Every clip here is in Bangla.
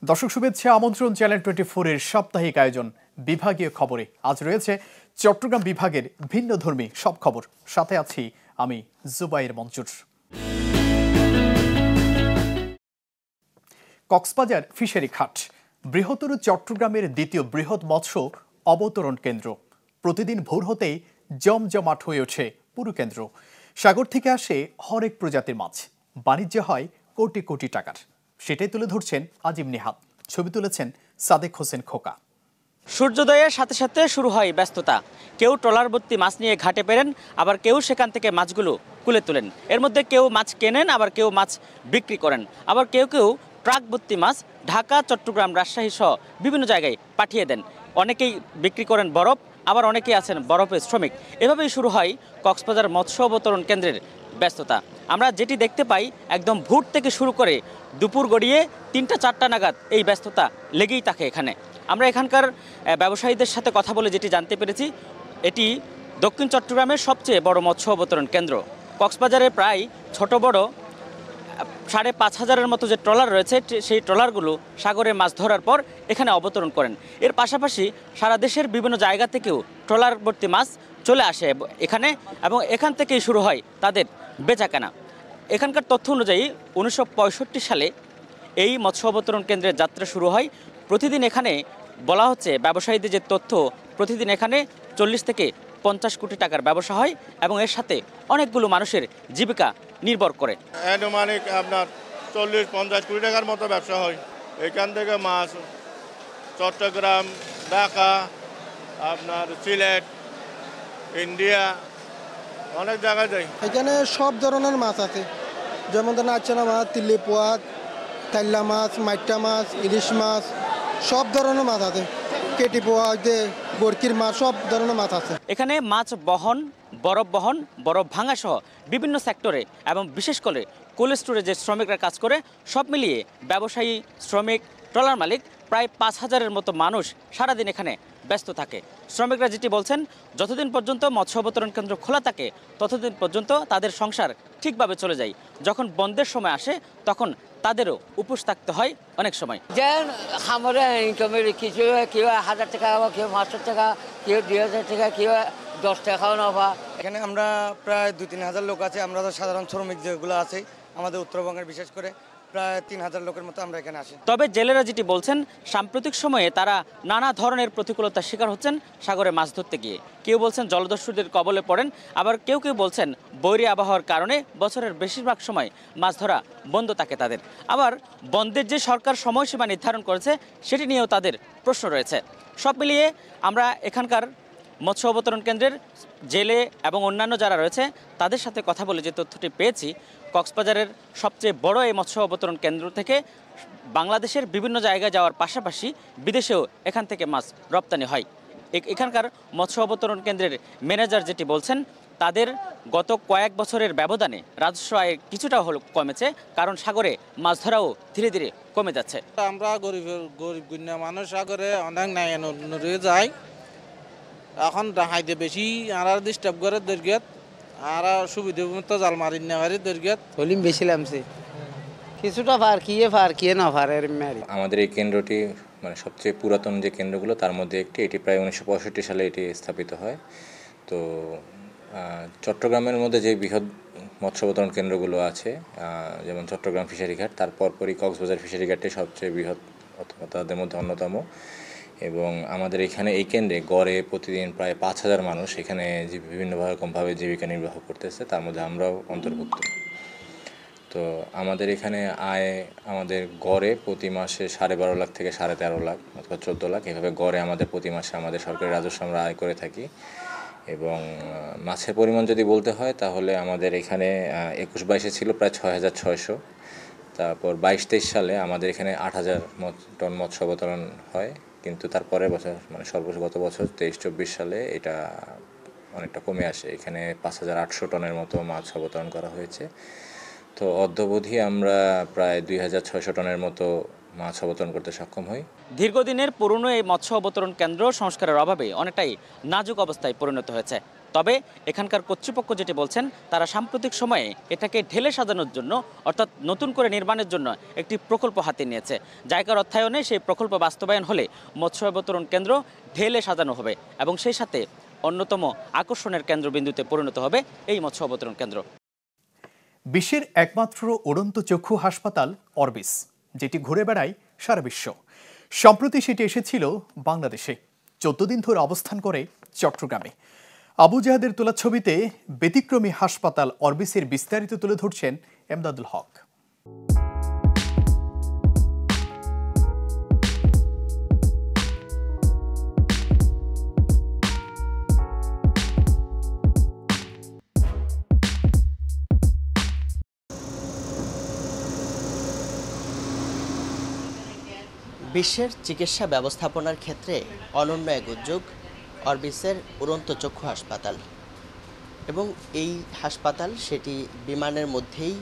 দর্শক শুভেচ্ছা আমন্ত্রণ চ্যানেল 24 এর সাপ্তাহিক আয়োজন বিভাগীয় খবরে আজ রয়েছে চট্টগ্রাম বিভাগের ভিন্নধর্মী সব খবর। সাথে আছি আমি জুবাইর মঞ্জুর। কক্সবাজার ফিশারি ঘাট বৃহত্তর চট্টগ্রামের দ্বিতীয় বৃহৎ মৎস্য অবতরণ কেন্দ্র। প্রতিদিন ভোর হতেই জমজমাট হয়ে ওঠে পুরো কেন্দ্র। সাগর থেকে আসে হরেক প্রজাতির মাছ, বাণিজ্য হয় কোটি কোটি টাকার। সেটাই তুলে ধরছেন আজিম নিহাত, ছবি তুলেছেন সাদেক হোসেন খোকা। সূর্যোদয়ের সাথে সাথে শুরু হয় ব্যস্ততা। কেউ ট্রলার ভর্তি মাছ নিয়ে ঘাটে পেরেন, আবার কেউ সেখান থেকে মাছগুলো কুলে তোলেন। এর মধ্যে কেউ মাছ কেনেন, আবার কেউ মাছ বিক্রি করেন, আবার কেউ কেউ ট্রাক ভর্তি মাছ ঢাকা, চট্টগ্রাম, রাজশাহী সহ বিভিন্ন জায়গায় পাঠিয়ে দেন। অনেকেই বিক্রি করেন বরফ, আবার অনেকেই আছেন বরফের শ্রমিক। এভাবেই শুরু হয় কক্সবাজার মৎস্য অবতরণ কেন্দ্রের ব্যস্ততা। আমরা যেটি দেখতে পাই, একদম ভোর থেকে শুরু করে দুপুর গড়িয়ে ৩টা-৪টা নাগাদ এই ব্যস্ততা লেগেই থাকে এখানে। আমরা এখানকার ব্যবসায়ীদের সাথে কথা বলে যেটি জানতে পেরেছি, এটি দক্ষিণ চট্টগ্রামের সবচেয়ে বড় মৎস্য অবতরণ কেন্দ্র। কক্সবাজারে প্রায় ছোট বড় ৫,৫০০-এর মতো যে ট্রলার রয়েছে, সেই ট্রলারগুলো সাগরে মাছ ধরার পর এখানে অবতরণ করেন। এর পাশাপাশি সারা দেশের বিভিন্ন জায়গা থেকেও ট্রলার ভর্তি মাছ চলে আসে এখানে, এবং এখান থেকেই শুরু হয় তাদের বেচাকেনা। এখানকার তথ্য অনুযায়ী ১৯৬৫ সালে এই মৎস্য অবতরণ কেন্দ্রের যাত্রা শুরু হয়। প্রতিদিন এখানে বলা হচ্ছে, ব্যবসায়ীদের যে তথ্য, প্রতিদিন এখানে ৪০ থেকে ৫০ কোটি টাকার ব্যবসা হয়, এবং এর সাথে অনেকগুলো মানুষের জীবিকা নির্ভর করে। আনুমানিক আপনার ৪০-৫০ কোটি টাকার মতো ব্যবসা হয়। এখান থেকে মাছ চট্টগ্রাম, ঢাকা, আপনার সিলেট, ইন্ডিয়া, অনেক জায়গায় যায়। এখানে সব ধরনের মাছ আছে, যেমন ধরেন আচনা মাছ, তিল্লি পোয়া, তাইল্লা মাছ, মাইটা মাছ, ইলিশ মাছ, সব ধরনের মাছ আছে। কেটি পোয়া, বরকির মাছ, সব ধরনের মাছ আছে। এখানে মাছ বহন, বরফ ভাঙা সহ বিভিন্ন সেক্টরে এবং বিশেষ করে কোল্ড স্টোরেজের শ্রমিকরা কাজ করে। সব মিলিয়ে ব্যবসায়ী, শ্রমিক, ট্রলার মালিক প্রায় ৫,০০০-এর মতো মানুষ সারাদিন এখানে ব্যস্ত থাকে। শ্রমিকরা যেটি বলছেন, যতদিন পর্যন্ত মৎস্য অবতরণ কেন্দ্র খোলা থাকে ততদিন পর্যন্ত তাদের সংসার ঠিকভাবে চলে যায়। যখন বন্ধের সময় আসে তখন তাদেরও উপোস থাকতে হয় অনেক সময়। যেন খামারে ইনকামের কিছু কেউ ১,০০০ টাকা, কেউ ৫০০ টাকা, কেউ ২,০০০ টাকা, কেউ ১০ টাকাও নেওয়া। এখানে আমরা প্রায় ২-৩ হাজার লোক আছে। আমরা সাধারণ শ্রমিক যেগুলো আছে আমাদের উত্তরবঙ্গের, বিশেষ করে প্রায় ৩,০০০ লোকের মতো আমরা এখানে আসি। তবে জেলেরা যেটি বলছেন, সাম্প্রতিক সময়ে তারা নানা ধরনের প্রতিকূলতার শিকার হচ্ছেন সাগরে মাছ ধরতে গিয়ে। কেউ বলছেন জলদস্যুদের কবলে পড়েন, আবার কেউ কেউ বলছেন বৈরী আবহাওয়ার কারণে বছরের বেশিরভাগ সময় মাছ ধরা বন্ধ থাকে তাদের। আবার বন্ধের যে সরকার সময়সীমা নির্ধারণ করেছে সেটি নিয়েও তাদের প্রশ্ন রয়েছে। সব মিলিয়ে আমরা এখানকার মৎস্য অবতরণ কেন্দ্রের জেলে এবং অন্যান্য যারা রয়েছে তাদের সাথে কথা বলে যে তথ্যটি পেয়েছি, কক্সবাজারের সবচেয়ে বড় এই মৎস্য অবতরণ কেন্দ্র থেকে বাংলাদেশের বিভিন্ন জায়গায় যাওয়ার পাশাপাশি বিদেশেও এখান থেকে মাছ রপ্তানি হয়। এখানকার মৎস্য অবতরণ কেন্দ্রের ম্যানেজার যেটি বলছেন, তাদের গত কয়েক বছরের ব্যবধানে রাজস্ব আয় কিছুটা হলো কমেছে, কারণ সাগরে মাছ ধরাও ধীরে ধীরে কমে যাচ্ছে। আমরা গরিব গুণা মানুষ সাগরে অনেক নাই নড়ে যায়। এখন হাইতে বেশি আর ডিস্টার্ব করে দৈর্ঘ্য আর সুবিধা মতো জাল মারি না পারি দৈর্ঘ্য হলিম বেশি লামছে, কিছুটা ফার কিয়ে না ফারের মারি। আমাদের এই কেন্দ্রটি মানে সবচেয়ে পুরাতন যে কেন্দ্রগুলো তার মধ্যে একটি। এটি প্রায় ১৯৬৫ সালে এটি স্থাপিত হয়। তো চট্টগ্রামের মধ্যে যে বৃহৎ মৎস্য অবতরণ কেন্দ্রগুলো আছে, যেমন চট্টগ্রাম ফিশারি ঘাট, তার পরপরই কক্সবাজার ফিশারি ঘাটটি সবচেয়ে বৃহৎ অথবা তাদের মধ্যে অন্যতম। এবং আমাদের এখানে এই কেন্দ্রে গড়ে প্রতিদিন প্রায় ৫,০০০ মানুষ এখানে বিভিন্নভাবে জীবিকা নির্বাহ করতেছে, তার মধ্যে আমরাও অন্তর্ভুক্ত। তো আমাদের এখানে আয় আমাদের গড়ে প্রতি মাসে ১২.৫ লাখ থেকে ১৩.৫ লাখ অথবা ১৪ লাখ, এভাবে গড়ে আমাদের প্রতি মাসে আমাদের সরকারি রাজস্ব আমরা আয় করে থাকি। এবং মাছের পরিমাণ যদি বলতে হয় তাহলে আমাদের এখানে ২১-২২-এ ছিল প্রায় ৬,৬০০। তারপর ২২-২৩ সালে আমাদের এখানে ৮,০০০ টন মৎস্য অবতরণ হয়, কিন্তু তারপরের বছর মানে সর্বোচ্চ গত বছর ২৩-২৪ সালে এটা অনেকটা কমে আসে। এখানে ৫,৮০০ টনের মতো মাছ অবতরণ করা হয়েছে। তো অদ্যাবধি আমরা প্রায় ২,৬০০ টনের মতো মাছ অবতরণ করতে সক্ষম হই। দীর্ঘদিনের পুরনো এই মৎস্য অবতরণ কেন্দ্র সংস্কারের অভাবে অনেকটাই নাজুক অবস্থায় পরিণত হয়েছে। তবে এখানকার কর্তৃপক্ষ যেটি বলছেন, তারা সাম্প্রতিক সময়ে এটাকে ঢেলে সাজানোর জন্য, অর্থাৎ নতুন করে নির্মাণের জন্য একটি প্রকল্প হাতে নিয়েছে। জায়গার অর্থায়নে সেই প্রকল্প বাস্তবায়ন হলে মৎস্য অবতরণ কেন্দ্র ঢেলে সাজানো হবে এবং সেই সাথে অন্যতম আকর্ষণের কেন্দ্রবিন্দুতে পরিণত হবে এই মৎস্য অবতরণ কেন্দ্র। বিশ্বের একমাত্র উড়ন্ত চক্ষু হাসপাতাল অরবিস, যেটি ঘুরে বেড়ায় সারা বিশ্ব। সম্প্রতি সেটি এসেছিল বাংলাদেশে, 14 দিন ধরে অবস্থান করে চট্টগ্রামে। আবু জাহেদের তোলা ছবিতে ব্যতিক্রমী হাসপাতাল অরবিসের বিস্তারিত তুলে ধরছেন এমদাদুল হক। বিশ্বের চিকিৎসা ব্যবস্থাপনার ক্ষেত্রে অনন্য এক উদ্যোগ অরবিসের উড়ন্ত চক্ষু হাসপাতাল। এবং এই হাসপাতাল সেটি বিমানের মধ্যেই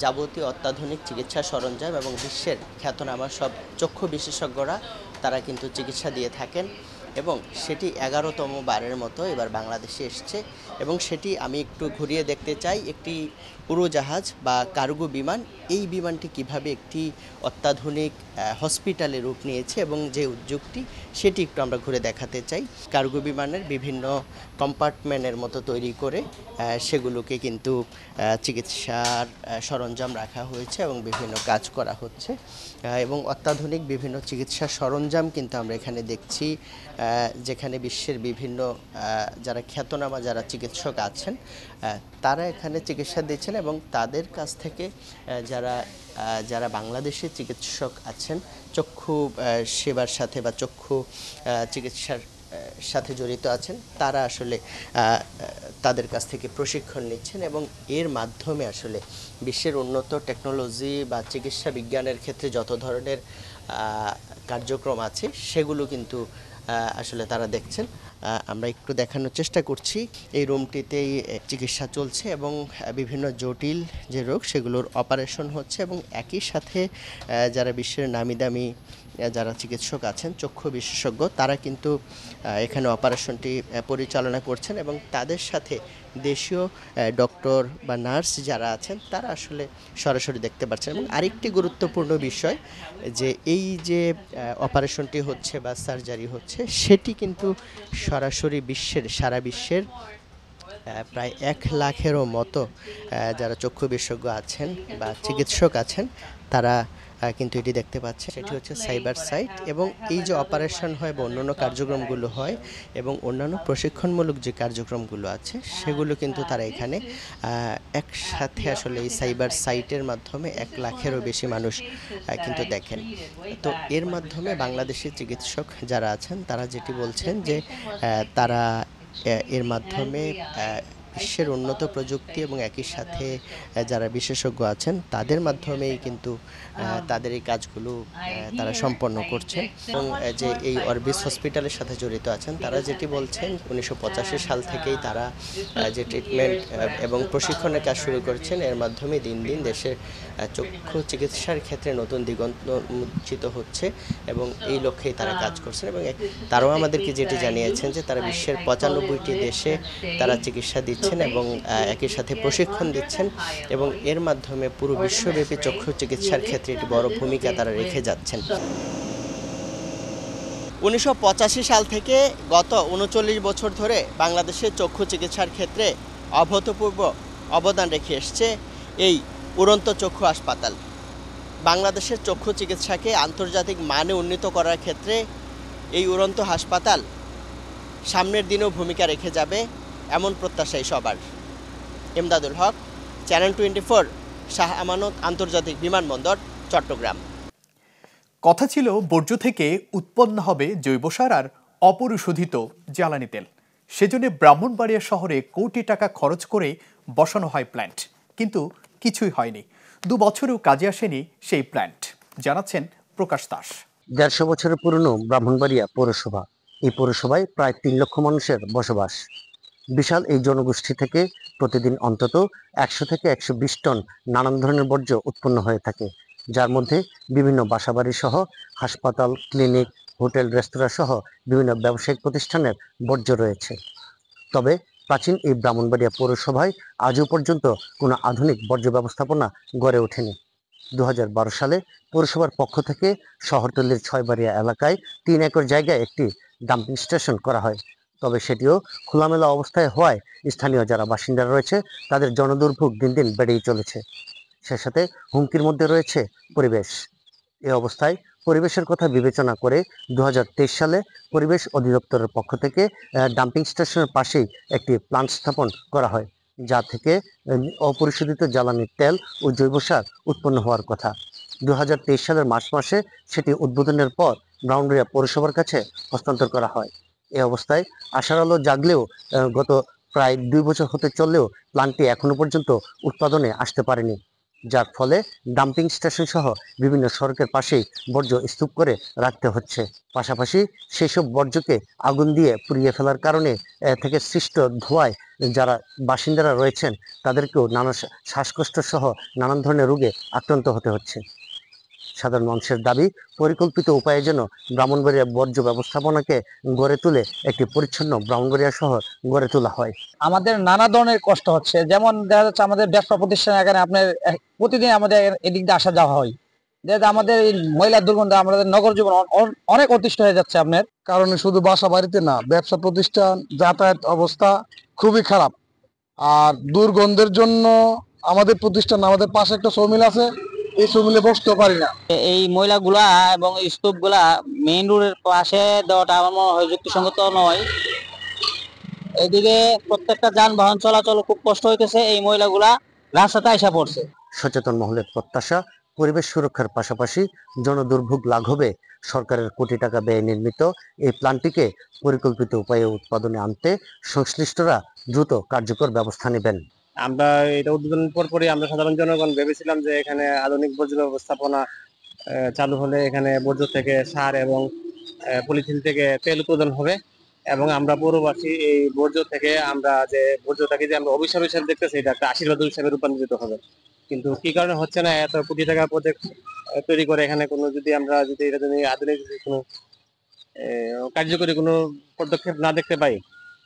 যাবতীয় অত্যাধুনিক চিকিৎসা সরঞ্জাম এবং বিশ্বের খ্যাতনামা সব চক্ষু বিশেষজ্ঞরা তারা কিন্তু চিকিৎসা দিয়ে থাকেন এবং সেটি 11তম বারের মতো এবার বাংলাদেশে এসছে। এবং সেটি আমি একটু ঘুরিয়ে দেখতে চাই, একটি উড়োজাহাজ বা কার্গো বিমান। এই বিমানটি কিভাবে একটি অত্যাধুনিক হসপিটালে রূপ নিয়েছে এবং যে উদ্যোগটি সেটি একটু আমরা ঘুরে দেখাতে চাই। কার্গো বিমানের বিভিন্ন কম্পার্টমেন্টের মতো তৈরি করে সেগুলোকে কিন্তু চিকিৎসার সরঞ্জাম রাখা হয়েছে এবং বিভিন্ন কাজ করা হচ্ছে এবং অত্যাধুনিক বিভিন্ন চিকিৎসা সরঞ্জাম কিন্তু আমরা এখানে দেখছি, যেখানে বিশ্বের বিভিন্ন যারা খ্যাতনামা যারা চিকিৎসক আছেন তারা এখানে চিকিৎসা দিচ্ছেন এবং তাদের কাছ থেকে যারা বাংলাদেশের চিকিৎসক আছেন চক্ষু সেবার সাথে বা চক্ষু চিকিৎসার সাথে জড়িত আছেন, তারা আসলে তাদের কাছ থেকে প্রশিক্ষণ নিচ্ছেন এবং এর মাধ্যমে আসলে বিশ্বের উন্নত টেকনোলজি বা চিকিৎসা বিজ্ঞানের ক্ষেত্রে যত ধরনের কার্যক্রম আছে সেগুলো কিন্তু আসলে তারা দেখছেন। আমরা একটু দেখানোর চেষ্টা করছি। এই রুমটিতেই চিকিৎসা চলছে এবং বিভিন্ন জটিল যে রোগ সেগুলোর অপারেশন হচ্ছে এবং একই সাথে যারা বিশ্বের নামি দামি যারা চিকিৎসক আছেন চক্ষু বিশেষজ্ঞ তারা কিন্তু এখানে অপারেশনটি পরিচালনা করছেন এবং তাদের সাথে দেশীয় ডক্টর বা নার্স যারা আছেন তারা আসলে সরাসরি দেখতে পাচ্ছেন। এবং আরেকটি গুরুত্বপূর্ণ বিষয় যে এই যে অপারেশনটি হচ্ছে বা সার্জারি হচ্ছে সেটি কিন্তু সরাসরি সারা বিশ্বের প্রায় 1 লাখেরও মতো যারা চক্ষু বিশেষজ্ঞ আছেন বা চিকিৎসক আছেন তারা কিন্তু এটি দেখতে পাচ্ছে। সেটি হচ্ছে সাইবার সাইট এবং এই যে অপারেশন হয় বা অন্যান্য কার্যক্রমগুলো হয় এবং অন্যান্য প্রশিক্ষণমূলক যে কার্যক্রমগুলো আছে সেগুলো কিন্তু তারা এখানে একসাথে আসলে এই সাইবার সাইটের মাধ্যমে 1 লাখেরও বেশি মানুষ কিন্তু দেখেন। তো এর মাধ্যমে বাংলাদেশের চিকিৎসক যারা আছেন তারা যেটি বলছেন যে তারা এর মাধ্যমে বিশ্বের উন্নত প্রযুক্তি এবং একই সাথে যারা বিশেষজ্ঞ আছেন তাদের মাধ্যমেই কিন্তু তাদের এই কাজগুলো তারা সম্পন্ন করছেন। এবং যে এই অরবিস হসপিটালের সাথে জড়িত আছেন তারা যেটি বলছেন 1985 সাল থেকেই তারা যে ট্রিটমেন্ট এবং প্রশিক্ষণের কাজ শুরু করেছেন, এর মাধ্যমে দিন দিন দেশের চক্ষু চিকিৎসার ক্ষেত্রে নতুন দিগন্ত উন্মোচিত হচ্ছে এবং এই লক্ষ্যেই তারা কাজ করছেন। এবং তারাও আমাদেরকে যেটি জানিয়েছেন যে তারা বিশ্বের 95টি দেশে তারা চিকিৎসা দিচ্ছেন এবং একই সাথে প্রশিক্ষণ দিচ্ছেন এবং এর মাধ্যমে পুরো বিশ্বব্যাপী চক্ষু চিকিৎসার ক্ষেত্রে একটি বড় ভূমিকা তারা রেখে যাচ্ছেন। 1985 সাল থেকে গত 39 বছর ধরে বাংলাদেশের চক্ষু চিকিৎসার ক্ষেত্রে অভূতপূর্ব অবদান রেখে এসছে এই উড়ন্ত চক্ষু হাসপাতাল। বাংলাদেশের চক্ষু চিকিৎসাকে আন্তর্জাতিক মানে উন্নীত করার ক্ষেত্রে এই উড়ন্ত হাসপাতাল সামনের দিনেও ভূমিকা রেখে যাবে এমন প্রত্যাশাই সবার। এমদাদুল হক, চ্যানেল 24, শাহ আমানত আন্তর্জাতিক বিমানবন্দর, চট্টগ্রাম। কথা ছিল বর্জ্য থেকে উৎপন্ন হবে জৈব সার আর অপরিশোধিত জ্বালানি তেল। সেজন্য ব্রাহ্মণবাড়িয়া শহরে কোটি টাকা খরচ করে বসানো হয় প্ল্যান্ট, কিন্তু কিছুই হয়নি। 2 বছরেও কাজে আসেনি সেই প্ল্যান্ট, জানাচ্ছেন প্রকাশ দাস। 150 বছরের পুরনো ব্রাহ্মণবাড়িয়া পৌরসভা। এই পৌরসভায় প্রায় 3 লক্ষ মানুষের বসবাস। বিশাল এই জনগোষ্ঠী থেকে প্রতিদিন অন্তত 100 থেকে 120 টন নানান ধরনের বর্জ্য উৎপন্ন হয়ে থাকে, যার মধ্যে বিভিন্ন বাসাবাড়ি সহ হাসপাতাল, ক্লিনিক, হোটেল, রেস্তোরাঁ সহ বিভিন্ন ব্যবসায়িক প্রতিষ্ঠানের বর্জ্য রয়েছে। তবে প্রাচীন এই ব্রাহ্মণবাড়িয়া পৌরসভায় আজও পর্যন্ত কোনো আধুনিক বর্জ্য ব্যবস্থাপনা গড়ে ওঠেনি। 2012 সালে পৌরসভার পক্ষ থেকে শহরতলির ছয়বাড়িয়া এলাকায় 3 একর জায়গায় একটি ডাম্পিং স্টেশন করা হয়। তবে সেটিও খোলামেলা অবস্থায় হওয়ায় স্থানীয় যারা বাসিন্দারা রয়েছে তাদের জনদুর্ভোগ দিন দিন বেড়েই চলেছে। সে সাথে হুমকির মধ্যে রয়েছে পরিবেশ। এ অবস্থায় পরিবেশের কথা বিবেচনা করে 2023 সালে পরিবেশ অধিদপ্তরের পক্ষ থেকে ডাম্পিং স্টেশনের পাশেই একটি প্লান্ট স্থাপন করা হয়, যা থেকে অপরিশোধিত জ্বালানি তেল ও জৈব সার উৎপন্ন হওয়ার কথা। 2023 সালের মার্চ মাসে সেটি উদ্বোধনের পর ব্রাহ্মণবাড়িয়া পৌরসভার কাছে হস্তান্তর করা হয়। এ অবস্থায় আশার আলো জাগলেও গত প্রায় 2 বছর হতে চললেও প্লান্টটি এখনো পর্যন্ত উৎপাদনে আসতে পারেনি, যার ফলে ডাম্পিং স্টেশন সহ বিভিন্ন সড়কের পাশেই বর্জ্য স্তূপ করে রাখতে হচ্ছে। পাশাপাশি সেসব বর্জ্যকে আগুন দিয়ে পুড়িয়ে ফেলার কারণে থেকে সৃষ্ট ধোঁয়ায় যারা বাসিন্দারা রয়েছেন তাদেরকেও নানা শ্বাসকষ্ট সহ নানান ধরনের রোগে আক্রান্ত হতে হচ্ছে। সাধারণ মানুষের দাবি, পরিকল্পিত উপায়ে যেন ব্রাহ্মণবাড়িয়া বর্জ্য ব্যবস্থাপনাকে গড়ে তুলে একটি পরিচ্ছন্ন ব্রাহ্মণবাড়িয়া শহর গড়ে তোলা হয়। আমাদের নানা ধরনের কষ্ট হচ্ছে, যেমন দেখা যাচ্ছে আমাদের ব্যবসা প্রতিষ্ঠান এখানে আপনার প্রতিদিন আমাদের এদিক দিয়ে আসা যাওয়া হয়, যেহেতু আমাদের এই ময়লার দুর্গন্ধ আমাদের নগর জীবন অনেক অতিষ্ঠ হয়ে যাচ্ছে। আপনার কারণে শুধু বাসা বাড়িতে না, ব্যবসা প্রতিষ্ঠান যাতায়াত অবস্থা খুবই খারাপ। আর দুর্গন্ধের জন্য আমাদের প্রতিষ্ঠান, আমাদের পাশে একটা সমিল আছে, এই সমিলে বসতে পারি না। এই ময়লাগুলা এবং স্তূপগুলা মেইন রোডের পাশে দেওয়াটা আমার মনে হয় যুক্তিসঙ্গত নয়। এদিকে প্রত্যেকটা যানবাহন চলাচল খুব কষ্ট হইতেছে, এই ময়লাগুলা রাস্তাতে আইসা পড়ছে। সচেতন মহলের প্রত্যাশা, পরিবেশ সুরক্ষার পাশাপাশি জনদুর্ভোগ লাঘবে সরকারের কোটি টাকা ব্যয়ে নির্মিত এই প্ল্যান্টটিকে পরিকল্পিত উপায়ে উৎপাদনে আনতে সংশ্লিষ্টরা দ্রুত কার্যকর ব্যবস্থা নেবেন। আমরা এটা উদ্বোধনের পরপরই আমরা সাধারণ জনগণ ভেবেছিলাম যে এখানে আধুনিক বর্জ্য ব্যবস্থাপনা চালু হলে এখানে বর্জ্য থেকে সার এবং পলিথিন থেকে তেল উৎপাদন হবে, এবং আমরা পৌরবাসী এই বর্জ্য থেকে আমরা যে বর্জ্যটাকে যে আমরা অভিশাপ হিসাবে দেখতেছি, এটা একটা আশীর্বাদ হিসাবে রূপান্তরিত হবে। কিন্তু কি কারণে হচ্ছে না? এত কোটি টাকা প্রজেক্ট তৈরি করে এখানে কোনো যদি আমরা যদি এটা যদি আধুনিক কোনো কার্যকরী কোনো পদক্ষেপ না দেখতে পাই,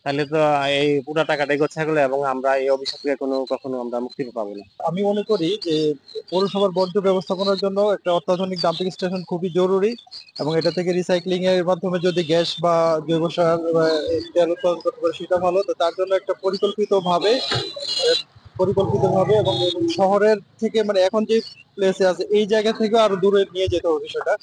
তাহলে তো এই পুরো টাকাটাই গচ্ছা গেল এবং আমরা এই অভিশাপ থেকে কখনো আমরা মুক্তি পাবো না। আমি মনে করি যে পৌরসভার বর্জ্য ব্যবস্থাপনার জন্য একটা অত্যাধুনিক ডাম্পিং স্টেশন খুবই জরুরি, এবং এটা থেকে রিসাইক্লিং এর মাধ্যমে যদি গ্যাস বা জৈব সার তেল উৎপাদন করতে পারে সেটা ভালো। তো তার জন্য একটা পরিকল্পিতভাবে এবং শহরের থেকে মানে এখন যে প্লেসে আছে এই জায়গা থেকে আরো দূরে নিয়ে যেতে হবে বিষয়টা।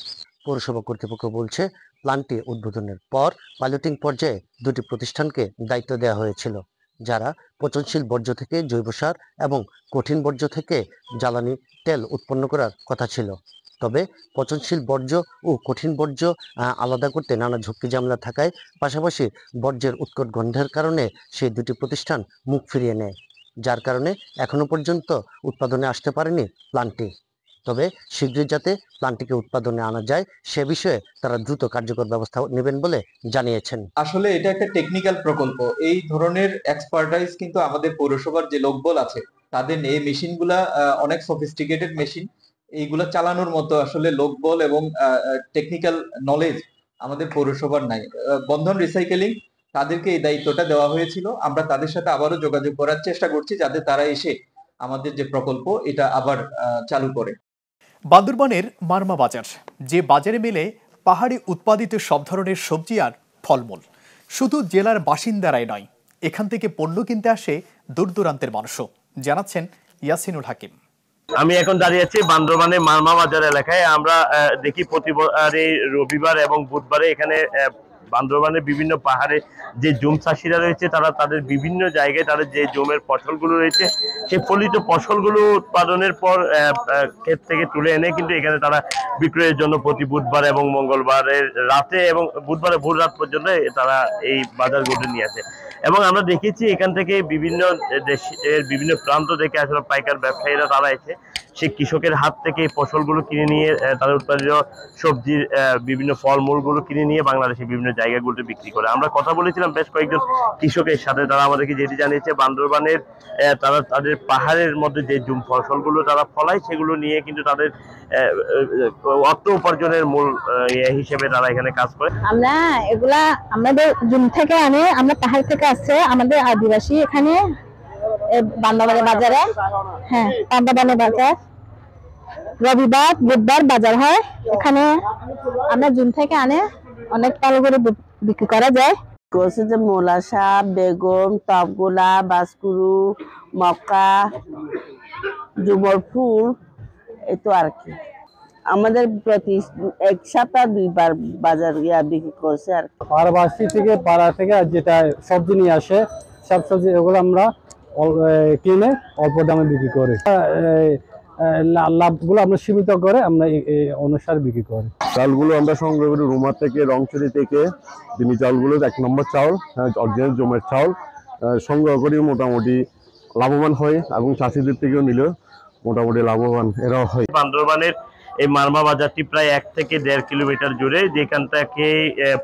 পৌরসভা কর্তৃপক্ষ বলছে, প্ল্যান্টটি উদ্বোধনের পর পাইলটিং পর্যায়ে 2টি প্রতিষ্ঠানকে দায়িত্ব দেওয়া হয়েছিল, যারা পচনশীল বর্জ্য থেকে জৈব সার এবং কঠিন বর্জ্য থেকে জ্বালানি তেল উৎপন্ন করার কথা ছিল। তবে পচনশীল বর্জ্য ও কঠিন বর্জ্য আলাদা করতে নানা ঝুঁকি ঝামেলা থাকায় পাশাপাশি বর্জ্যের উৎকট গন্ধের কারণে সেই 2টি প্রতিষ্ঠান মুখ ফিরিয়ে নেয়, যার কারণে এখনো পর্যন্ত উৎপাদনে আসতে পারেনি প্ল্যান্টটি। তবে শীঘ্রই যাতে প্ল্যান্টটিকে উৎপাদনে আনা যায় সে বিষয়ে তারা দ্রুত কার্যকর ব্যবস্থা নেবেন বলে জানিয়েছেন। আসলে এটা একটা টেকনিক্যাল প্রকল্প, এই ধরনের এক্সপার্টাইজ কিন্তু আমাদের পৌরসভার যে লোকবল আছে তাদের এই মেশিনগুলা অনেক সফিস্টিকেটেড মেশিন, এইগুলা চালানোর মতো আসলে লোকবল এবং টেকনিক্যাল নলেজ আমাদের পৌরসভার নাই। বন্ধন রিসাইকেলিং তাদেরকে এই দায়িত্বটা দেওয়া হয়েছিল। আমরা তাদের সাথে আবারও যোগাযোগ করার চেষ্টা করছি যাতে তারা এসে আমাদের যে প্রকল্প এটা আবার চালু করে। বান্দরবানের মারমা বাজার, যে বাজারে মেলে পাহাড়ি উৎপাদিত সব ধরনের সবজি আর ফলমূল। শুধু জেলার বাসিন্দারাই নয়, এখান থেকে পণ্য কিনতে আসে দূর দূরান্তের মানুষও, জানাচ্ছেন ইয়াসিনুল হাকিম। আমি এখন দাঁড়িয়ে আছি বান্দরবানের মারমা বাজার এলাকায়। আমরা দেখি প্রতিবারে রবিবার এবং বুধবারে এখানে বান্দরবানের বিভিন্ন পাহাড়ে যে জুম চাষিরা রয়েছে তারা তাদের বিভিন্ন জায়গায় তাদের যে জমের ফসলগুলো রয়েছে সেই ফলিত ফসলগুলো উৎপাদনের পর ক্ষেত থেকে তুলে এনে কিন্তু এখানে তারা বিক্রয়ের জন্য প্রতি বুধবার এবং মঙ্গলবারের রাতে এবং বুধবারে ভোর রাত পর্যন্ত তারা এই বাজারগুলো নিয়ে আসে। এবং আমরা দেখেছি এখান থেকে বিভিন্ন দেশের বিভিন্ন প্রান্ত থেকে আসলে পাইকার ব্যবসায়ীরা তারা এসে সেই কৃষকের হাত থেকে এই ফসলগুলো কিনে নিয়ে তাদের উৎপাদিত সবজির বিভিন্ন ফলমূলগুলো কিনে নিয়ে বাংলাদেশের বিভিন্ন জায়গাগুলোতে বিক্রি করে। আমরা কথা বলেছিলাম বেশ কয়েকজন কৃষকের সাথে, তারা আমাদেরকে যেটি জানিয়েছে বান্দরবানের তারা তাদের পাহাড়ের মধ্যে যে জুম ফসলগুলো তারা ফলায় সেগুলো নিয়ে কিন্তু তাদের অর্থ উপার্জনের মূল হিসেবে তারা এখানে কাজ করে। আমরা এগুলা আমাদের জুম থেকে আনে, আমরা পাহাড় থেকে আসছে আমাদের আদিবাসী এখানে বান্দরবানের বাজারে, হ্যাঁ বান্দরবানের বাজার রবিবার বুধবার বাজার হয়, এখানে আমরা জুম থেকে আনে অনেক ভালো করে বিক্রি করা যায়। করছে যে মূলা শাক, বেগুন, টপগোলা, বাসকুরু, মক্কা, জুমর ফুল, এই তো আর কি। আমাদের প্রতি এক সপ্তাহ 2 বার বাজার বিক্রি করছে আর কি। পাড়াবাসী থেকে পাড়া থেকে যেটা সবজি নিয়ে আসে সব সবজি ওগুলো আমরা কিনে অল্প দামে বিক্রি করি। লাভগুলো আমরা সীমিত করে আমরা এই অনুসারে বিক্রি করি। চালগুলো আমরা সংগ্রহ করি রুমা থেকে, রংচুরি থেকে। দিনী চাউলগুলো 1 নম্বর চাউল, অরিজিনাল জমের চাউল সংগ্রহ করি, মোটামুটি লাভবান হয় এবং চাষিদের থেকেও নিলেও মোটামুটি লাভবান এরাও হয়। বান্দরবানের এই মারমা বাজারটি প্রায় 1 থেকে 1.5 কিলোমিটার জুড়ে, যেখান থেকে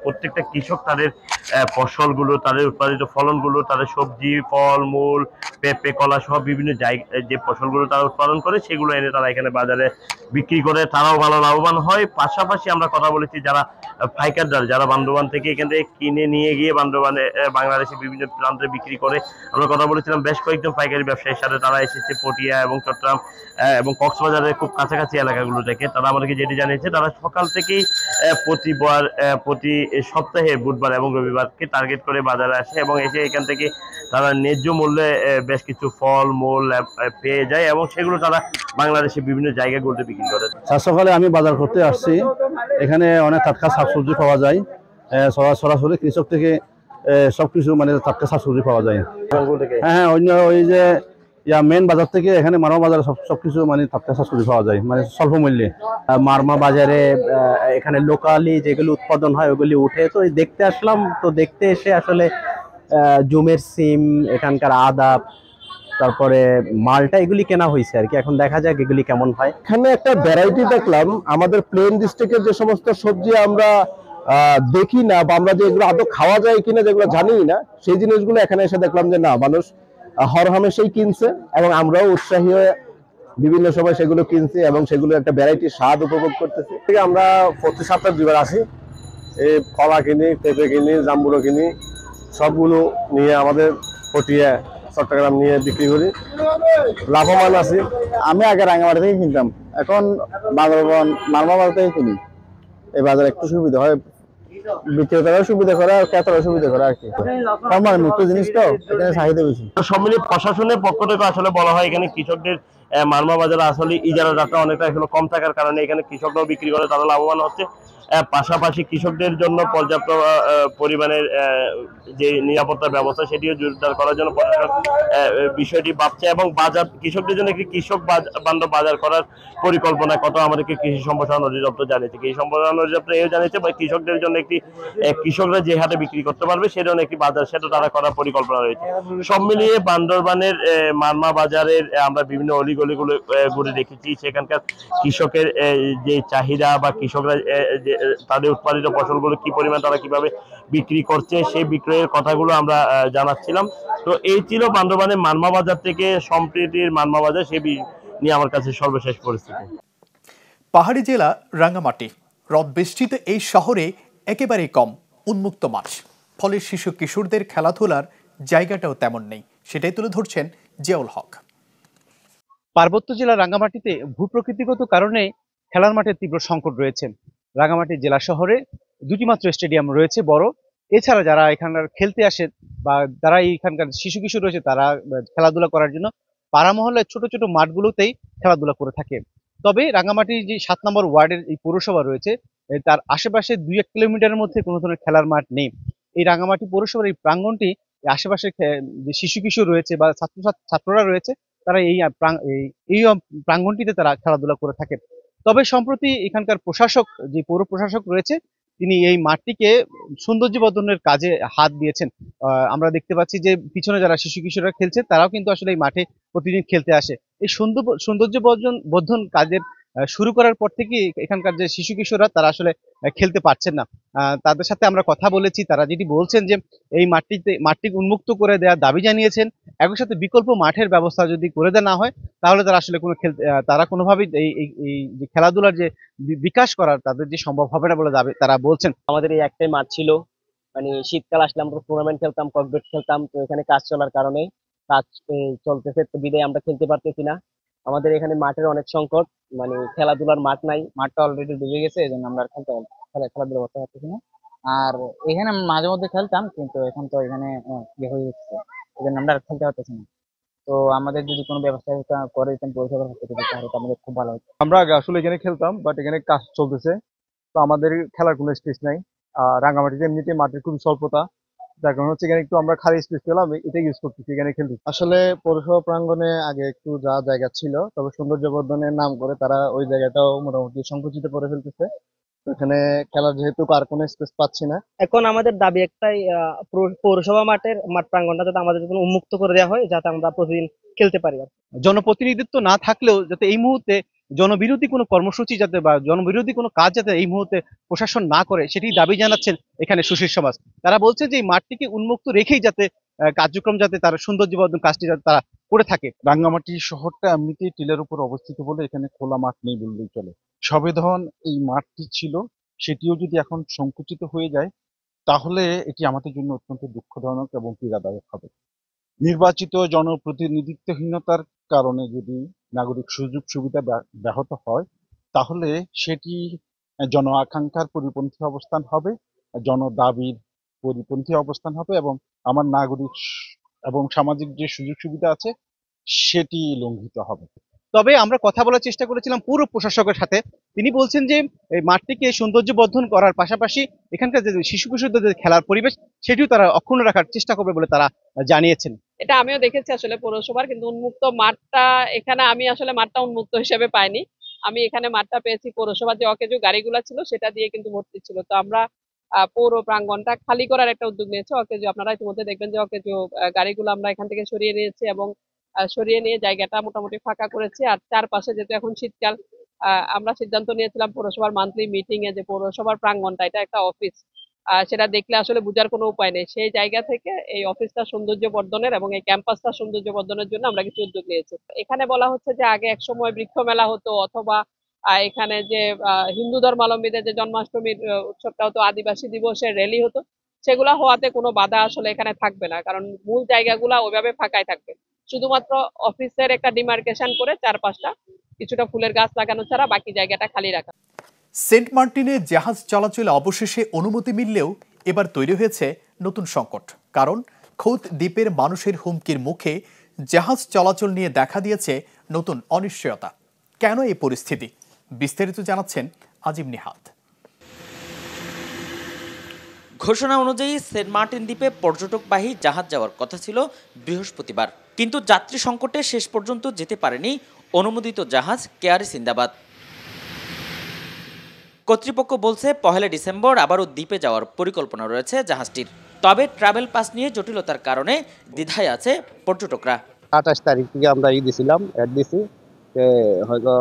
প্রত্যেকটা কৃষক তাদের ফসলগুলো, তাদের উৎপাদিত ফলনগুলো, তাদের সবজি, ফল মূল, পেঁপে, কলা সহ বিভিন্ন জায়গায় যে ফসলগুলো তারা উৎপাদন করে সেগুলো এনে তারা এখানে বাজারে বিক্রি করে, তারাও ভালো লাভবান হয়। পাশাপাশি আমরা কথা বলেছি যারা পাইকারদার, যারা বান্দরবান থেকে এখান থেকে কিনে নিয়ে গিয়ে বান্দরবানে বাংলাদেশে বিভিন্ন প্রান্তে বিক্রি করে, আমরা কথা বলেছিলাম বেশ কয়েকজন পাইকারি ব্যবসায়ীর সাথে। তারা এসেছে পটিয়া এবং চট্টগ্রাম এবং কক্সবাজারের খুব কাছাকাছি এলাকাগুলো থেকে। তারা আমাদেরকে যেটি জানিয়েছে, তারা সকাল থেকেই প্রতি সপ্তাহে বুধবার এবং রবিবারকে টার্গেট করে বাজারে আসে এবং এসে এখান থেকে তারা ন্যায্য মূল্যে বেশ কিছু ফল মূল পেয়ে যায় এবং সেগুলো তারা বাংলাদেশের বিভিন্ন জায়গাগুলোতে বিক্রি করে। সকালে আমি বাজার করতে আসছি, এখানে অনেক টাটকা শাকসবজি পাওয়া যায়, সরাসরি কৃষক থেকে সবকিছু মানে টাটকা শাকসবজি পাওয়া যায়। হ্যাঁ, অন্য ওই যে মেন বাজার থেকে এখানে মারমা বাজারে সবকিছু মানে টাটকা শাকসবজি পাওয়া যায়, মানে স্বল্প মূল্যে। মারমা বাজারে এখানে লোকালি যেগুলো উৎপাদন হয় ওগুলি উঠে, তো দেখতে আসলাম। তো দেখতে এসে আসলে জুমের সিম, এখানকার আদা, তারপরে মালটা এগুলি কেনা হয়েছে আর কি। এখন দেখা যাক এগুলি কেমন হয়। এখানে একটা ভ্যারাইটি দেখলাম, আমাদের প্লেন ডিস্ট্রিক্টের যে সমস্ত সবজি আমরা দেখি না বা আমরা যেগুলো আদৌ খাওয়া যায় কিনা যেগুলো জানি না, সেই জিনিসগুলো এখানে এসে দেখলাম যে না, মানুষ হরহামেশাই কিনছে এবং আমরাও উৎসাহী হয়ে বিভিন্ন সময় সেগুলো কিনছি এবং সেগুলো একটা ভ্যারাইটি স্বাদ উপভোগ করতেছি। আমরা প্রতি সপ্তাহে 2 বার আসি, এই কলা কিনি, পেঁপে কিনি, জাম্বুরো কিনি, সবগুলো নিয়ে আমাদের পটিয়া চট্টগ্রাম নিয়ে বিক্রি করি, লাভবান আছি। আমি আগে রাঙ্গামাটি থেকে কিনতাম, এখন বান্দরবান মারমা বাজার থেকে কিনি। এই বাজারে একটু সুবিধা হয়, বিক্রেতারাও সুবিধা করে আর ক্রেতারাও সুবিধা করে আর কি। আমার মুক্ত জিনিস তো এখানে চাহিদা বেশি। সব মিলিয়ে প্রশাসনের পক্ষ থেকে আসলে বলা হয় এখানে কৃষকদের মারমা বাজারে আসলে ইজারাদারটা অনেকটা এখানে কম থাকার কারণে এখানে কৃষকরাও বিক্রি করে, তারা লাভবান হচ্ছে। পাশাপাশি কৃষকদের জন্য পর্যাপ্ত পরিমাণের যে নিরাপত্তার ব্যবস্থা সেটিও জোরদার করার জন্য প্রশাসন বিষয়টি ভাবছে এবং বাজার কৃষকদের জন্য একটি কৃষক বান্ধব বাজার করার পরিকল্পনা কত আমাদেরকে কৃষি সম্প্রসারণ অধিদপ্তর জানিয়েছে। কৃষি সম্প্রসারণ অধিদপ্তর এও জানিয়েছে কৃষকদের জন্য একটি কৃষকরা যে হাটে বিক্রি করতে পারবে সে ধরনের একটি বাজার সেটা তারা করার পরিকল্পনা রয়েছে। সব মিলিয়ে বান্দরবানের মারমা বাজারের আমরা বিভিন্ন অলিগলিগুলো ঘুরে দেখেছি, সেখানকার কৃষকের যে চাহিদা বা কৃষকরা তাদের উৎপাদিত ফসলগুলো কি পরিমাণ তারা কিভাবে বিক্রি করছে সেই বিক্রয়ের কথাগুলো আমরা জানাচ্ছিলাম। তো এই ছিল বান্দরবানের মারমা বাজার থেকে সম্প্রীতির মারমা বাজার, সে নিয়ে আমার কাছে সর্বশেষ পরিস্থিতি। পাহাড়ি জেলা রাঙ্গামাটি, রদ বৃষ্টিতে এই শহরে একেবারেই কম উন্মুক্ত মাঠ, ফলে শিশু কিশোরদের খেলাধুলার জায়গাটাও তেমন নেই, সেটাই তুলে ধরছেন জিয়াউল হক। পার্বত্য জেলা রাঙ্গামাটিতে ভূপ্রকৃতিগত কারণে খেলার মাঠের তীব্র সংকট রয়েছে। রাঙ্গামাটি জেলা শহরে 2টি মাত্র স্টেডিয়াম রয়েছে বড়। এছাড়া যারা এখানকার খেলতে আসে বা যারা এইখানকার শিশু কিশোর রয়েছে তারা খেলাধুলা করার জন্য পাড়া মহল্লায় ছোট ছোট মাঠগুলোতেই খেলাধুলা করে থাকে। তবে রাঙ্গামাটির যে 7 নম্বর ওয়ার্ডের এই পৌরসভা রয়েছে তার আশেপাশে 2-1 কিলোমিটারের মধ্যে কোনো ধরনের খেলার মাঠ নেই। এই রাঙ্গামাটি পৌরসভার এই প্রাঙ্গণটি আশেপাশে যে শিশু কিশোর রয়েছে বা ছাত্ররা রয়েছে তারা এই প্রাঙ্গণটিতে তারা খেলাধুলা করে থাকে। তবে সম্প্রতি এখানকার প্রশাসক, যে পৌর প্রশাসক রয়েছে, তিনি এই মাঠটিকে সৌন্দর্যবর্ধনের কাজে হাত দিয়েছেন। আমরা দেখতে পাচ্ছি যে পিছনে যারা শিশু কিশোররা খেলছে তারাও কিন্তু আসলে এই মাঠে প্রতিদিন খেলতে আসে। এই সৌন্দর্যবর্ধন কাজের শুরু করার পর থেকেই এখানকার যে শিশু কিশোররা তারা আসলে খেলতে পারছেন না। তাদের সাথে আমরা কথা বলেছি, তারা যেটি বলছেন যে এই মাঠটি উন্মুক্ত করে দেওয়ার দাবি জানিয়েছেন। একই সাথে বিকল্প মাঠের ব্যবস্থা যদি করে দেওয়া না হয় তাহলে তারা আসলে তারা কোনোভাবেই এই যে খেলাধুলার যে বিকাশ করার তাদের যে সম্ভব হবে না বলে দাবি তারা বলছেন। আমাদের এই একটাই মাঠ ছিল, মানে শীতকাল আসলে আমরা টুর্নামেন্ট খেলতাম, ককবেট খেলতাম, তো এখানে কাজ চলার কারণে কাজ চলতেছে, তো বিদায় আমরা খেলতে পারতেছি না। আমাদের এখানে মাঠের অনেক সংকট, মানে খেলাধুলার মাঠ নাই, মাঠটা অলরেডি ডুবে গেছে, এই জন্য আমরা খেলাধুলা করতে পারতেছি না। আর এখানে মাঝে মধ্যে খেলতাম, কিন্তু এখন তো এখানে হয়ে যাচ্ছে, এই জন্য আমরা খেলতে পারতেছি না। তো আমাদের যদি কোনো ব্যবস্থা করে দিতেন পরিষেবার হাতে তাহলে তো আমাদের খুব ভালো হতো। আমরা আগে আসলে এখানে খেলতাম, বাট এখানে কাজ চলতেছে, তো আমাদের খেলার কোনো স্পেস নাই। রাঙ্গামাটিতে এমনিতে মাঠের খুবই স্বল্পতা, যার কারণে হচ্ছে এখানে একটু আমরা খালি স্পেস পেলাম, এটা ইউজ করতেছি, এখানে খেলতে। আসলে পৌরসভা প্রাঙ্গণে আগে একটু যা জায়গা ছিল, তবে সৌন্দর্যবর্ধনের নাম করে তারা ওই জায়গাটাও মোটামুটি সংকুচিত করে ফেলতেছে। এখানে খেলার যেহেতু আর কোনো স্পেস পাচ্ছি না। এখন আমাদের দাবি একটাই, পৌরসভা মাঠ প্রাঙ্গণটা যাতে আমাদের জন্য উন্মুক্ত করে দেওয়া হয়, যাতে আমরা প্রতিদিন খেলতে পারি। জনপ্রতিনিধিত্ব না থাকলেও যাতে এই মুহূর্তে জনবিরোধী কোনো কর্মসূচি যাতে বা জনবিরোধী কোনো কাজ যাতে এই মুহূর্তে প্রশাসন না করে, সেটি দাবি জানাচ্ছেন এখানে সুশীল সমাজ। তারা বলছে যে এই মাঠটিকে উন্মুক্ত রেখেই যাতে কার্যক্রম যাতে তার সৌন্দর্যবর্ধন কাজটি যাতে তারা করে থাকে। রাঙ্গামাটি শহরটা এমনিতেই টিলার উপর অবস্থিত বলে এখানে খোলা মাঠ নেই বললেই চলে। সবেধন এই মাঠটি ছিল, সেটিও যদি এখন সংকুচিত হয়ে যায় তাহলে এটি আমাদের জন্য অত্যন্ত দুঃখজনক এবং পীড়াদায়ক হবে। নির্বাচিত জনপ্রতিনিধিত্বহীনতার কারণে যদি নাগরিক সুযোগ সুবিধা ব্যাহত হয় তাহলে সেটি জন আকাঙ্ক্ষার পরিপন্থী অবস্থান হবে, জনদাবির পরিপন্থী অবস্থান হবে এবং আমার নাগরিক এবং সামাজিক যে সুযোগ সুবিধা আছে সেটি লঙ্ঘিত হবে। তবে আমরা কথা বলার চেষ্টা করেছিলাম পুরো প্রশাসকের সাথে, তিনি বলছেন যে এই মাঠটিকে সৌন্দর্যবর্ধন করার পাশাপাশি এখানকার যে শিশু কিশোরদের যে খেলার পরিবেশ সেটিও তারা অক্ষুণ্ণ রাখার চেষ্টা করবে বলে তারা জানিয়েছেন। এটা আমিও দেখেছি আসলে পৌরসভার, কিন্তু উন্মুক্ত মাঠটা এখানে আমি আসলে মাঠটা উন্মুক্ত হিসেবে পাইনি। আমি এখানে মাঠটা পেয়েছি পৌরসভার যে অকেজো গাড়িগুলো ছিল সেটা দিয়ে কিন্তু ভর্তি ছিল। তো আমরা পৌর প্রাঙ্গণটা খালি করার একটা উদ্যোগ নিয়েছি। অকেজো আপনারা ইতিমধ্যে দেখবেন যে অকেজো গাড়িগুলো আমরা এখান থেকে সরিয়ে নিয়েছি এবং সরিয়ে নিয়ে জায়গাটা মোটামুটি ফাঁকা করেছি। আর চারপাশে যেহেতু এখন শীতকাল, আমরা সিদ্ধান্ত নিয়েছিলাম পৌরসভার মান্থলি মিটিং এ যে পৌরসভার প্রাঙ্গণটা এটা একটা অফিস, সেটা দেখলে আসলে বোঝার কোনো উপায় নেই। সেই জায়গা থেকে এই অফিসটা সৌন্দর্য বর্ধনের এবং এই ক্যাম্পাসটা সৌন্দর্য বর্ধনের জন্য আমরা কিছু উদ্যোগ নিয়েছি। এখানে বলা হচ্ছে যে আগে এক সময় বৃক্ষ মেলা হতো, অথবা এখানে যে হিন্দু ধর্মাবলম্বীদের যে জন্মাষ্টমীর উৎসবটা হতো, আদিবাসী দিবসের র্যালি হতো, সেগুলা হওয়াতে কোনো বাধা আসলে এখানে থাকবে না, কারণ মূল জায়গাগুলা ওইভাবে ফাঁকাই থাকবে। শুধুমাত্র অফিসের একটা ডিমার্কেশন করে চারপাশটা কিছুটা ফুলের গাছ লাগানো ছাড়া বাকি জায়গাটা খালি রাখা। সেন্ট মার্টিনে জাহাজ চলাচলে অবশেষে অনুমতি মিললেও এবার তৈরি হয়েছে নতুন সংকট। কারণ খোদ দ্বীপের মানুষের হুমকির মুখে জাহাজ চলাচল নিয়ে দেখা দিয়েছে নতুন অনিশ্চয়তা। কেন এই পরিস্থিতি, বিস্তারিত জানাচ্ছেন আজিম নিহাত। ঘোষণা অনুযায়ী সেন্ট মার্টিন দ্বীপে পর্যটকবাহী জাহাজ যাওয়ার কথা ছিল বৃহস্পতিবার, কিন্তু যাত্রী সংকটে শেষ পর্যন্ত যেতে পারেনি অনুমোদিত জাহাজ কেয়ারি সিন্দাবাদ। কর্তৃপক্ষ বলছে 1 ডিসেম্বর আবারও দ্বীপে যাওয়ার পরিকল্পনা রয়েছে জাহাজটির। তবে ট্রাভেল পাস নিয়ে জটিলতার কারণে দ্বিধায় আছে পর্যটকরা। 28 তারিখ থেকে আমরা দিছিলাম, অ্যাড দিছি, হয়তো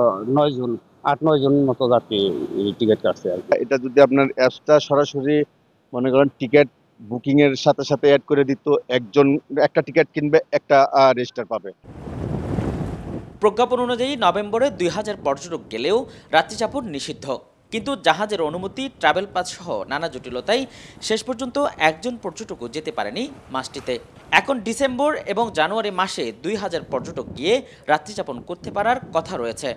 8-9 জন মতো যাত্রী টিকিট কাটছে। এটা যদি আপনার অ্যাপসটা সরাসরি মনে করেন টিকিট বুকিং এর সাথে সাথে অ্যাড করে দিত, একজন একটা টিকিট কিনবে একটা রেজিস্টার পাবে। প্রজ্ঞাপন অনুযায়ী নভেম্বরে 2000 পর্যটক গেলেও রাত্রিযাপন নিষিদ্ধ, কিন্তু জাহাজের অনুমতি, ট্রাভেল পাস সহ নানা জটিলতায় শেষ পর্যন্ত একজন পর্যটকও যেতে পারেনি মাসটিতে। এখন ডিসেম্বর এবং জানুয়ারি মাসে 2000 পর্যটক গিয়ে রাত্রিযাপন করতে পারার কথা রয়েছে।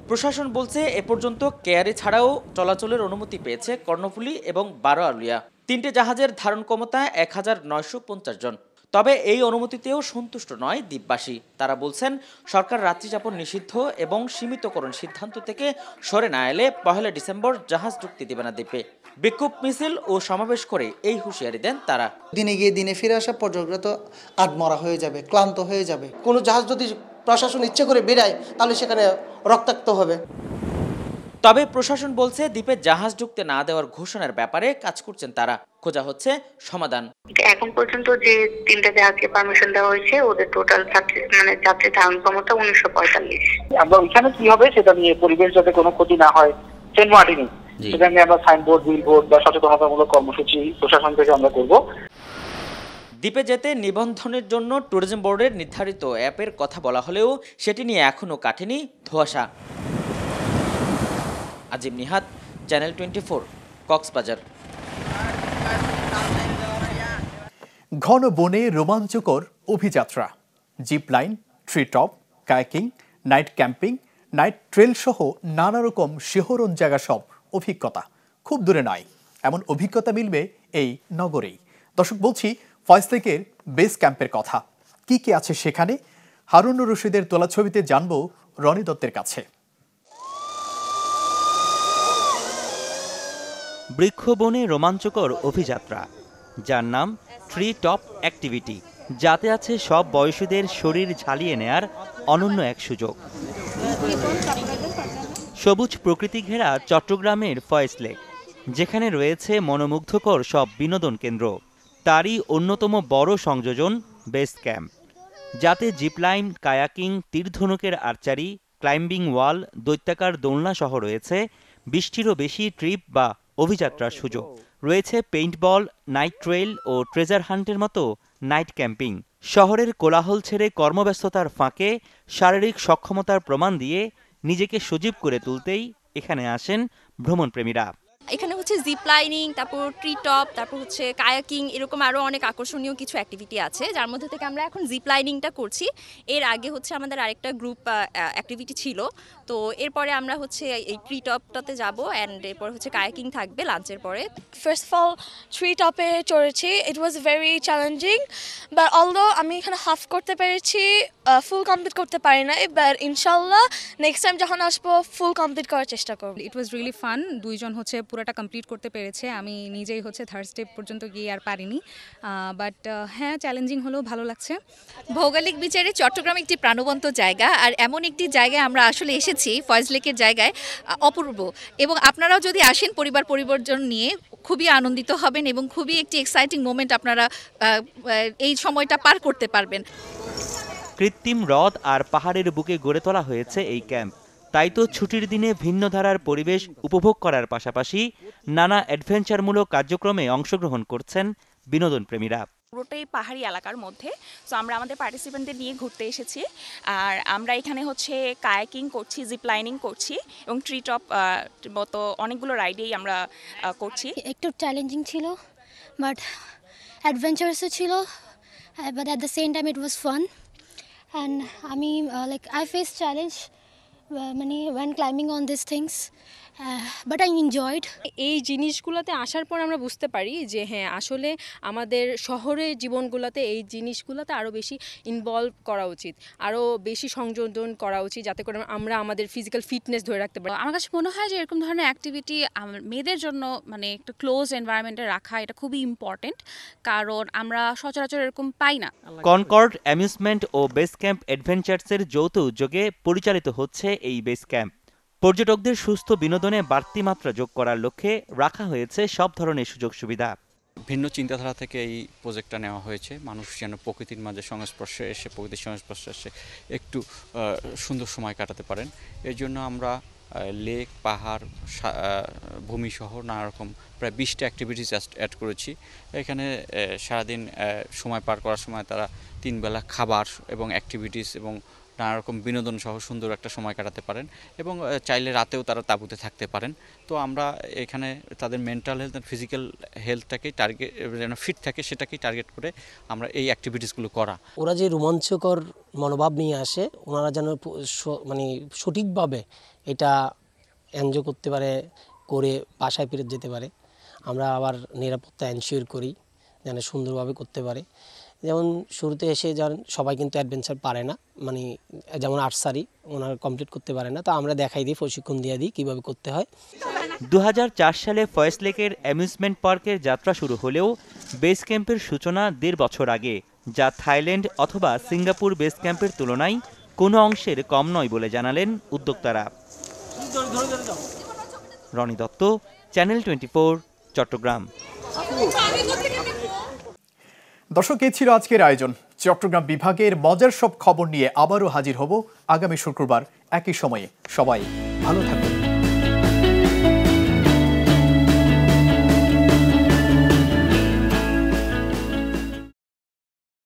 প্রশাসন বলছে এ পর্যন্ত কেয়ারি ছাড়াও চলাচলের অনুমতি পেয়েছে কর্ণফুলী এবং 12 আলুয়া। 3টে জাহাজের ধারণ ক্ষমতা 1950 জন। তবে এই অনুমতিতেও সন্তুষ্ট নয় দ্বীপবাসী। তারা বলছেন সরকার রাত্রিযাপন নিষিদ্ধ এবং সীমিতকরণ সিদ্ধান্ত থেকে সরে না এলে 1 ডিসেম্বর জাহাজ ঢুকতে দেবে না দ্বীপে। বিক্ষোভ মিছিল ও সমাবেশ করে এই হুঁশিয়ারি দেন তারা। দিনে গিয়ে দিনে ফিরে আসা পর্যটকরা তো আধমরা হয়ে যাবে, ক্লান্ত হয়ে যাবে। কোনো জাহাজ যদি প্রশাসন ইচ্ছে করে বেরায় তাহলে সেখানে রক্তাক্ত হবে। তবে প্রশাসন বলছে দ্বীপে জাহাজ ঢুকতে না দেওয়ার ঘোষণার ব্যাপারে কাজ করছেন তারা, খোঁজা হচ্ছে সমাধান। এখন পর্যন্ত যে 3টা জাহাজকে পারমিশন দেওয়া হয়েছে ওদের টোটাল যাত্রী ধারণ ক্ষমতা 1945। আমরা ওইখানে কি হবে সেটা নিয়ে পরিবেশ যাতে কোনো ক্ষতি না হয় সেন্ট মার্টিনে, সেটা নিয়ে আমরা সাইনবোর্ড, বিলবোর্ড বা সচেতনতামূলক কর্মসূচি প্রশাসন থেকে আমরা করব। দ্বীপে যেতে নিবন্ধনের জন্য ট্যুরিজম বোর্ডের নির্ধারিত অ্যাপের কথা বলা হলেও সেটি নিয়ে এখনও কাটেনি ধোঁয়াশা। আজিম নিহাত, চ্যানেল 24, কক্সবাজার। ঘন বনে রোমাঞ্চকর অভিযাত্রা, zip line, tree top, kayaking, night camping, night trail সহ নানা রকম শিহরণ জায়গা সব অভিজ্ঞতা খুব দূরে নয়। এমন অভিজ্ঞতা মিলবে এই নগরেই। দর্শক, বলছি ফয়েজলেকের বেস ক্যাম্পের কথা। কি কি আছে সেখানে? হারুনুর রশিদের তোলা ছবিতে জানব রনি দত্তের কাছে। বৃক্ষবনে রোমাঞ্চকর অভিযাত্রা, যার নাম ট্রি টপ অ্যাক্টিভিটি, যাতে আছে সব বয়সীদের শরীর ঝালিয়ে নেয়ার অনন্য এক সুযোগ। সবুজ প্রকৃতি ঘেরা চট্টগ্রামের ফয়েজলেক, যেখানে রয়েছে মনোমুগ্ধকর সব বিনোদন কেন্দ্র, তারই অন্যতম বড় সংযোজন বেস ক্যাম্প, যাতে জিপলাইন, কায়াকিং, তীরধনুকের আর্চারি, ক্লাইম্বিং ওয়াল, দৈত্যাকার দোলনা সহ রয়েছে 20টিরও বেশি ট্রিপ বা অভিযাত্রার সুযোগ। রয়েছে পেইন্টবল, নাইট ট্রেল ও ট্রেজার হান্টের মতো নাইট ক্যাম্পিং। শহরের কোলাহল ছেড়ে কর্মব্যস্ততার ফাঁকে শারীরিক সক্ষমতার প্রমাণ দিয়ে নিজেকে সজীব করে তুলতেই এখানে আসেন ভ্রমণপ্রেমীরা। এখানে হচ্ছে জিপ লাইনিং, তারপর ট্রি টপ, তারপর হচ্ছে কায়াকিং, এরকম আরও অনেক আকর্ষণীয় কিছু অ্যাক্টিভিটি আছে, যার মধ্যে থেকে আমরা এখন জিপ লাইনিংটা করছি। এর আগে হচ্ছে আমাদের আরেকটা গ্রুপ অ্যাক্টিভিটি ছিল, তো এরপরে আমরা হচ্ছে এই ট্রি টপটাতে যাবো, অ্যান্ড এরপর হচ্ছে কায়াকিং থাকবে লাঞ্চের পরে। ফার্স্ট অফ অল ট্রি টপে চড়েছি, it was very challenging, but although আমি এখানে হাফ করতে পেরেছি, ফুল কমপ্লিট করতে পারি না, বাট ইনশাল্লাহ নেক্সট টাইম যখন আসবো ফুল কমপ্লিট করার চেষ্টা করব। ইট ওয়াজ রিয়েলি ফান, দুইজন হচ্ছে পুরোটা কমপ্লিট করতে পেরেছে, আমি নিজেই হচ্ছে থার্ড স্টেপ পর্যন্ত গিয়ে আর পারিনি, বাট হ্যাঁ চ্যালেঞ্জিং হলেও ভালো লাগছে। ভৌগোলিক বিচারে চট্টগ্রাম একটি প্রাণবন্ত জায়গা, আর এমন একটি জায়গায় আমরা আসলে এসেছি, ফয়েজলেকের জায়গায়, অপূর্ব। এবং আপনারাও যদি আসেন পরিবর্তন নিয়ে খুবই আনন্দিত হবেন এবং খুবই একটি এক্সাইটিং মোমেন্ট আপনারা এই সময়টা পার করতে পারবেন। কৃত্রিম হ্রদ আর পাহাড়ের বুকে গড়ে তোলা হয়েছে এই ক্যাম্প, তাই তো ছুটির দিনে ভিন্ন ধারার পরিবেশ উপভোগ করার পাশাপাশি নানা অ্যাডভেঞ্চারমূলক কার্যক্রমে অংশগ্রহণ করছেন বিনোদন প্রেমীরা। পুরোটাই পাহাড়ি এলাকার মধ্যে, সো আমরা আমাদের পার্টিসিপেন্টদের নিয়ে ঘুরতে এসেছি, আর আমরা এখানে হচ্ছে কায়াকিং করছি, জিপ লাইনিং করছি এবং ট্রি টপ মতো অনেকগুলো রাইডেই আমরা করছি। একটু চ্যালেঞ্জিং ছিল, বাট অ্যাডভেঞ্চারাসও ছিল, but at the same time it was fun. And আমি লাইক আই ফেস চ্যালেঞ্জ মানে when climbing on these things, but I enjoyed. এই জিনিসগুলোতে আসার পর আমরা বুঝতে পারি যে হ্যাঁ আসলে আমাদের শহরের জীবনগুলোতে এই জিনিসগুলোতে আরও বেশি ইনভলভ করা উচিত, আরও বেশি সংযোজন করা উচিত, যাতে করে আমরা আমাদের ফিজিক্যাল ফিটনেস ধরে রাখতে পারি। আমার কাছে মনে হয় যে এরকম ধরনের অ্যাক্টিভিটি মেয়েদের জন্য মানে একটা ক্লোজ এনভায়রনমেন্টে রাখা এটা খুবই ইম্পর্টেন্ট, কারণ আমরা সচরাচর এরকম পাই না। কনকর্ড অ্যামিউজমেন্ট ও বেস ক্যাম্প অ্যাডভেঞ্চার্সের যৌথ উদ্যোগে পরিচালিত হচ্ছে এই বেস ক্যাম্প। পর্যটকদের সুস্থ বিনোদনে বাড়তি মাত্রা যোগ করার লক্ষ্যে রাখা হয়েছে সব ধরনের সুযোগ সুবিধা। ভিন্ন চিন্তাধারা থেকে এই প্রজেক্টটা নেওয়া হয়েছে, মানুষ যেন প্রকৃতির মাঝে সংস্পর্শে এসে, প্রকৃতির সংস্পর্শে এসে একটু সুন্দর সময় কাটাতে পারেন। এর জন্য আমরা লেক, পাহাড়, ভূমি সহ নানা রকম প্রায় 20টা অ্যাক্টিভিটিস অ্যাড করেছি। এখানে সারাদিন সময় পার করার সময় তারা 3 বেলা খাবার এবং অ্যাক্টিভিটিস এবং নানা রকম বিনোদন সহ সুন্দর একটা সময় কাটাতে পারেন, এবং চাইলে রাতেও তারা তাঁবুতে থাকতে পারেন। তো আমরা এখানে তাদের মেন্টাল হেলথ আর ফিজিক্যাল হেলথটাকেই টার্গেট, যেন ফিট থাকে সেটাকেই টার্গেট করে আমরা এই অ্যাক্টিভিটিসগুলো করা। ওরা যে রোমাঞ্চকর মনোভাব নিয়ে আসে, ওনারা যেন মানে সঠিকভাবে এটা এনজয় করতে পারে, করে বাসায় ফিরে যেতে পারে। আমরা আবার নিরাপত্তা এনশিওর করি যেন সুন্দরভাবে করতে পারে। যেমন শুরুতে এসে যেমন সবাই কিন্তু অ্যাডভেঞ্চার পারে না, মানে যেমন আর্চারি ওনারা কমপ্লিট করতে পারে না, তো আমরা দেখাই দিই, প্রশিক্ষণ দিয়ে দিই কীভাবে করতে হয়। 2004 সালে ফয়েজলেকের অ্যামিউজমেন্ট পার্কের যাত্রা শুরু হলেও বেস ক্যাম্পের সূচনা 1.5 বছর আগে, যা থাইল্যান্ড অথবা সিঙ্গাপুর বেস ক্যাম্পের তুলনায় কোনো অংশের কম নয় বলে জানালেন উদ্যোক্তারা। রনি দত্ত, চ্যানেল 24, চট্টগ্রাম। দর্শক, এই ছিল আজকের আয়োজন। চট্টগ্রাম বিভাগের মজার সব খবর নিয়ে আবারও হাজির হব আগামী শুক্রবার একই সময়ে। সবাই ভালো থাকুন।